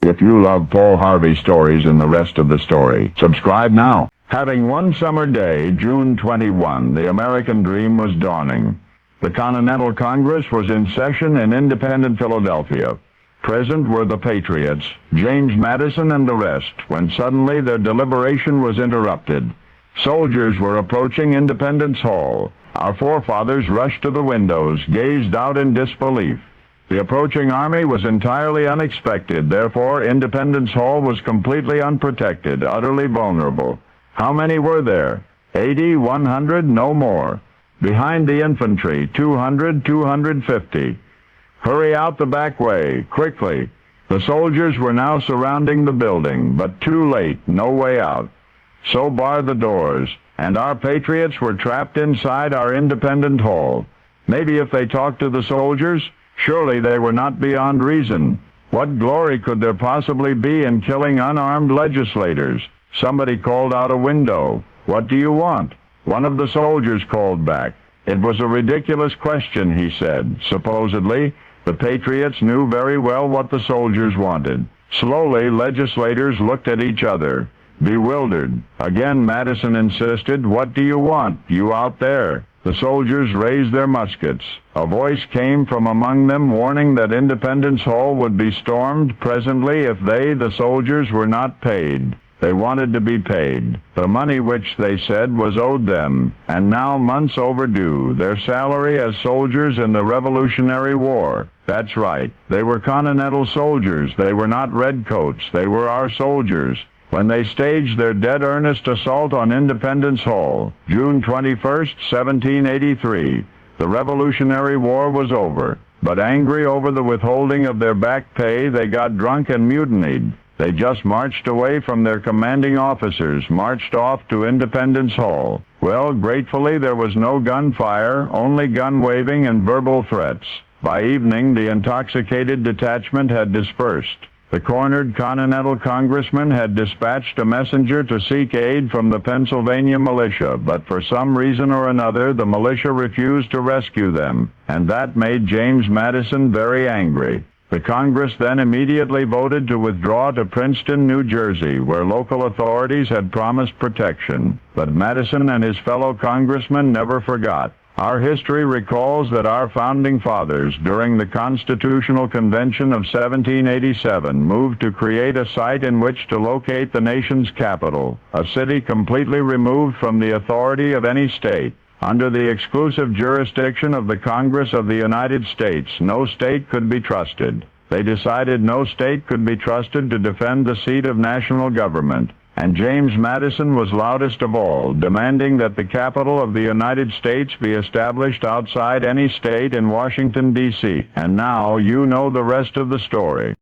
If you love Paul Harvey stories and the rest of the story, subscribe now. Having one summer day, June 21, the American dream was dawning. The Continental Congress was in session in independent Philadelphia. Present were the Patriots, James Madison and the rest, when suddenly their deliberation was interrupted. Soldiers were approaching Independence Hall. Our forefathers rushed to the windows, gazed out in disbelief. The approaching army was entirely unexpected, therefore Independence Hall was completely unprotected, utterly vulnerable. How many were there? 80, 100, no more. Behind the infantry, 200, 250. Hurry out the back way, quickly. The soldiers were now surrounding the building, but too late, no way out. So bar the doors, and our patriots were trapped inside our Independent Hall. Maybe if they talked to the soldiers, surely they were not beyond reason. What glory could there possibly be in killing unarmed legislators? Somebody called out a window. "What do you want?" One of the soldiers called back. It was a ridiculous question, he said. Supposedly, the patriots knew very well what the soldiers wanted. Slowly, legislators looked at each other, bewildered. Again, Madison insisted, "What do you want, you out there?" The soldiers raised their muskets. A voice came from among them warning that Independence Hall would be stormed presently if they, the soldiers, were not paid. They wanted to be paid. The money which, they said, was owed them, and now months overdue, their salary as soldiers in the Revolutionary War. That's right. They were Continental soldiers. They were not redcoats. They were our soldiers. When they staged their dead earnest assault on Independence Hall, June 21st, 1783, the Revolutionary War was over. But angry over the withholding of their back pay, they got drunk and mutinied. They just marched away from their commanding officers, marched off to Independence Hall. Well, gratefully, there was no gunfire, only gun-waving and verbal threats. By evening, the intoxicated detachment had dispersed. The cornered Continental Congressman had dispatched a messenger to seek aid from the Pennsylvania militia, but for some reason or another, the militia refused to rescue them, and that made James Madison very angry. The Congress then immediately voted to withdraw to Princeton, New Jersey, where local authorities had promised protection. But Madison and his fellow congressmen never forgot. Our history recalls that our founding fathers, during the Constitutional Convention of 1787, moved to create a site in which to locate the nation's capital, a city completely removed from the authority of any state. Under the exclusive jurisdiction of the Congress of the United States, no state could be trusted. They decided no state could be trusted to defend the seat of national government. And James Madison was loudest of all, demanding that the capital of the United States be established outside any state in Washington, D.C. And now you know the rest of the story.